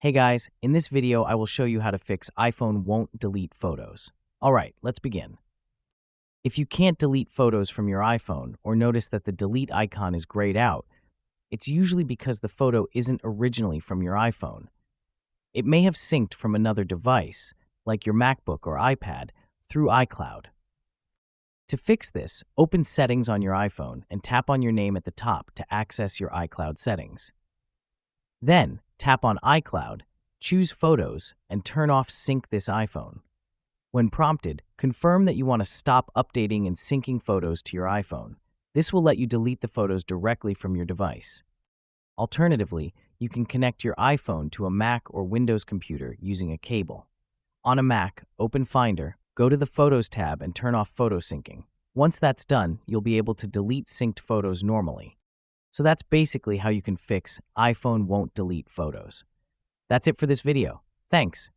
Hey guys, in this video I will show you how to fix iPhone won't delete photos. Alright, let's begin. If you can't delete photos from your iPhone or notice that the delete icon is grayed out, it's usually because the photo isn't originally from your iPhone. It may have synced from another device, like your MacBook or iPad, through iCloud. To fix this, open Settings on your iPhone and tap on your name at the top to access your iCloud settings. Then, tap on iCloud, choose Photos, and turn off Sync this iPhone. When prompted, confirm that you want to stop updating and syncing photos to your iPhone. This will let you delete the photos directly from your device. Alternatively, you can connect your iPhone to a Mac or Windows computer using a cable. On a Mac, open Finder, go to the Photos tab and turn off photo syncing. Once that's done, you'll be able to delete synced photos normally. So that's basically how you can fix iPhone won't delete photos. That's it for this video. Thanks.